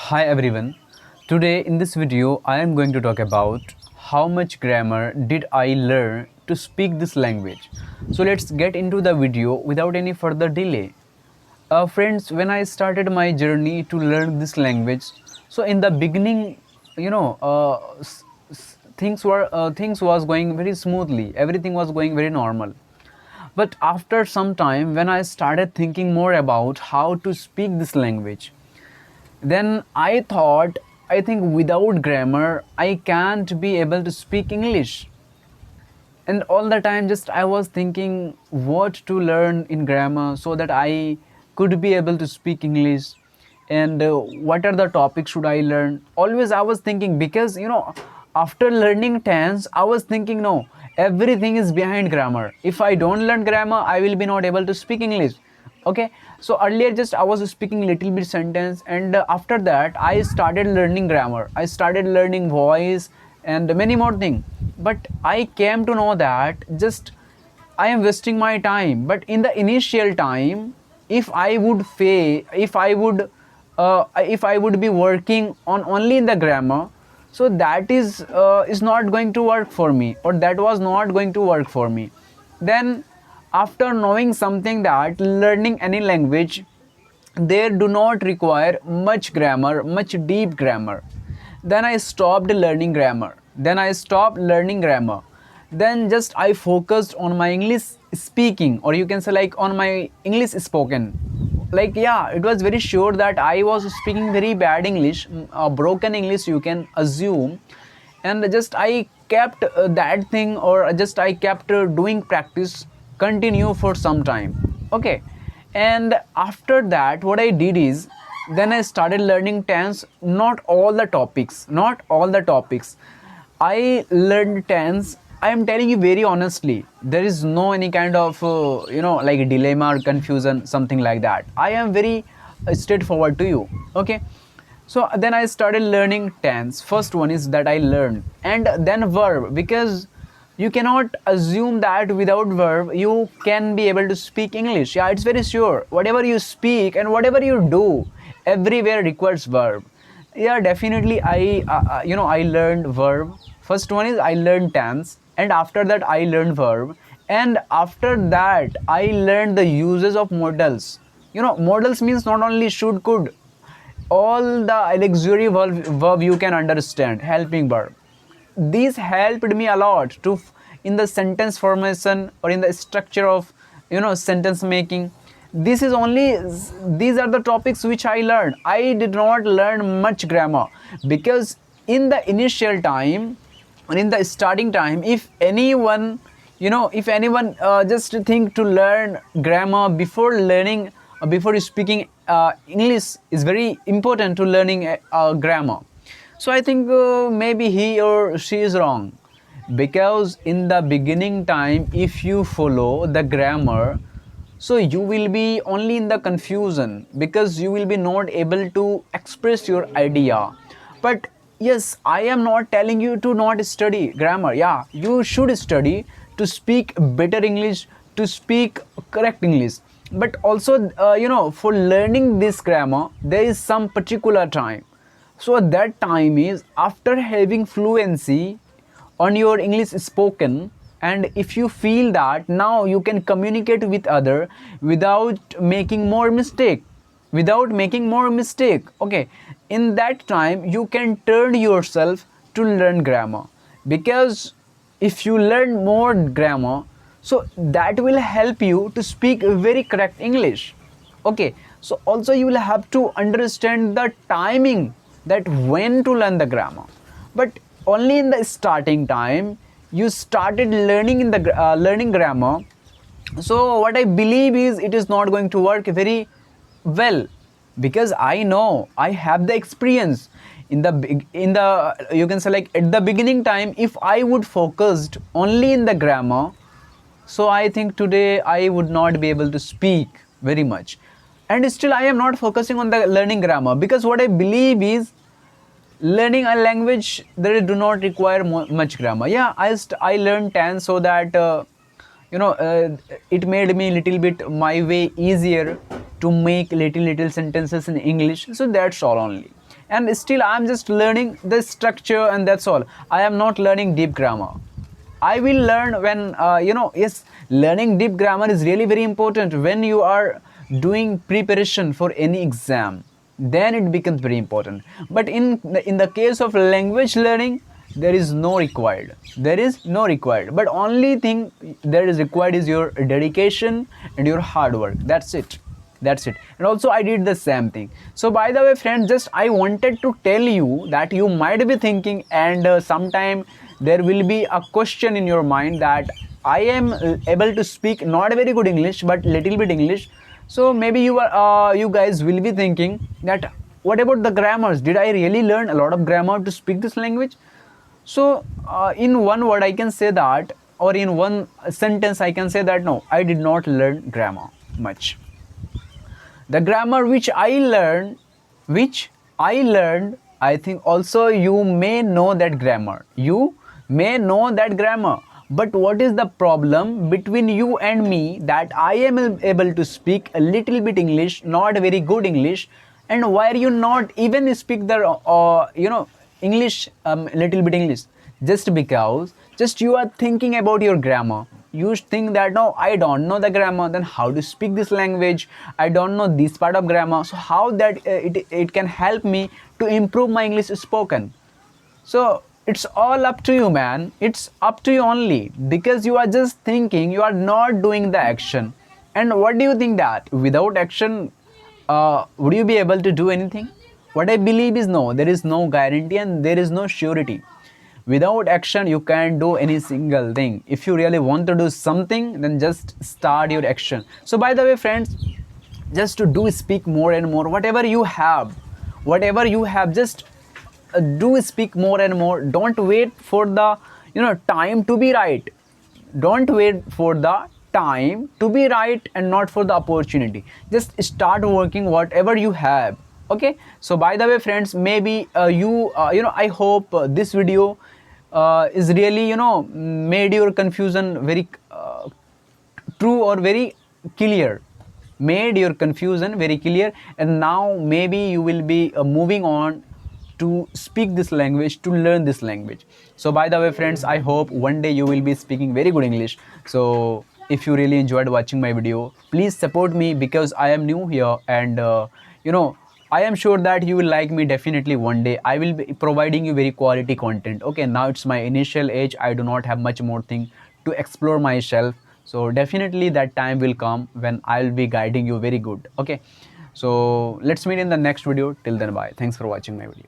Hi everyone. Today in this video I am going to talk about how much grammar did I learn to speak this language. So let's get into the video without any further delay. Friends, when I started my journey to learn this language, so in the beginning, things was going very smoothly. Everything was going very normal. But after some time, when I started thinking more about how to speak this language, then I thought, I think without grammar, I can't be able to speak English. And all the time, just I was thinking what to learn in grammar so that I could be able to speak English. And what are the topics should I learn? Always I was thinking because after learning tense, I was thinking no, everything is behind grammar. If I don't learn grammar, I will be not able to speak English. Okay, so earlier just I was speaking little bit sentence, and after that I started learning grammar, I started learning voice and many more things. But I came to know that just I am wasting my time. But in the initial time, if I would if I would be working on only in the grammar, so that is not going to work for me, or that was not going to work for me. Then after knowing something that learning any language, they do not require much grammar, much deep grammar, then I stopped learning grammar. Then just I focused on my English speaking, or you can say like on my English spoken. Like, yeah, it was very sure that I was speaking very bad English, broken English, you can assume. And just I kept that thing, or just I kept doing practice continue for some time. Okay, and after that what I did is, then I started learning tense. Not all the topics I learned tense. I am telling you very honestly, there is no any kind of like dilemma or confusion, something like that. I am very straightforward to you. Okay, so then I started learning tense. First one is that I learned, and then verb, because you cannot assume that without verb you can be able to speak English. Yeah, it's very sure. Whatever you speak and whatever you do, everywhere requires verb. Yeah, definitely. I learned verb. First one is I learned tense, and after that I learned verb, and after that I learned the uses of modals. Modals means not only should, could, all the auxiliary verb you can understand, helping verb. These helped me a lot to in the sentence formation, or in the structure of sentence making. This is only These are the topics which I learned. I did not learn much grammar, because in the initial time, or in the starting time, if anyone just think to learn grammar before learning, before speaking English, is very important to learning grammar. So I think maybe he or she is wrong, because in the beginning time, if you follow the grammar, so you will be only in the confusion, because you will be not able to express your idea. But yes, I am not telling you to not study grammar. Yeah, you should study to speak better English, to speak correct English. But also for learning this grammar, there is some particular time. So that time is after having fluency on your English spoken, and if you feel that now you can communicate with other without making more mistake, okay, in that time you can turn yourself to learn grammar. Because if you learn more grammar, so that will help you to speak very correct English. Okay, so also you will have to understand the timing, that when to learn the grammar. But only in the starting time you started learning in the learning grammar, so what I believe is it is not going to work very well, because I know, I have the experience. In the you can say like at the beginning time, if I would focused only in the grammar, so I think today I would not be able to speak very much. And still I am not focusing on the learning grammar, because what I believe is learning a language, they do not require much grammar. Yeah, I learned tense so that you know uh, it made me little bit my way easier to make little sentences in English. So that's all only. and still I'm just learning the structure, and that's all. I am not learning deep grammar. I will learn when, yes, learning deep grammar is really very important when you are doing preparation for any exam. Then it becomes very important. But in the case of language learning, there is no required. There is no required. But only thing that is required is your dedication and your hard work. That's it. That's it. And also I did the same thing. So by the way friends, just I wanted to tell you that you might be thinking, and sometime there will be a question in your mind that I am able to speak not very good English but little bit English. So maybe you guys will be thinking that what about the grammars? Did I really learn a lot of grammar to speak this language? So in one word I can say that, or in one sentence I can say that no, I did not learn grammar much. The grammar which I learned, I think also you may know that grammar. You may know that grammar. But what is the problem between you and me, that I am able to speak a little bit English, not very good English, and why are you not even speak the English, little bit English? Just because just you are thinking about your grammar. You think that no, I don't know the grammar, then how to speak this language? I don't know this part of grammar, so how that it can help me to improve my English spoken? So it's all up to you, man. It's up to you only, because you are just thinking, you are not doing the action. And what do you think, that without action, would you be able to do anything? What I believe is no, there is no guarantee and there is no surety. Without action you can't do any single thing. If you really want to do something, then just start your action. So by the way friends, just to do speak more and more, whatever you have, just do speak more and more. Don't wait for the time to be right. Don't wait for the time to be right and not for the opportunity. Just start working whatever you have. Okay, so by the way friends, maybe I hope this video is really made your confusion very true or very clear, made your confusion very clear, and now maybe you will be moving on to speak this language, to learn this language. So by the way friends, I hope one day you will be speaking very good English. So if you really enjoyed watching my video, please support me, because I am new here, and you know I am sure that you will like me. Definitely one day I will be providing you very quality content. Okay, now it's my initial age, I do not have much more thing to explore myself. So definitely that time will come when I'll be guiding you very good. Okay, so let's meet in the next video. Till then, bye. Thanks for watching my video.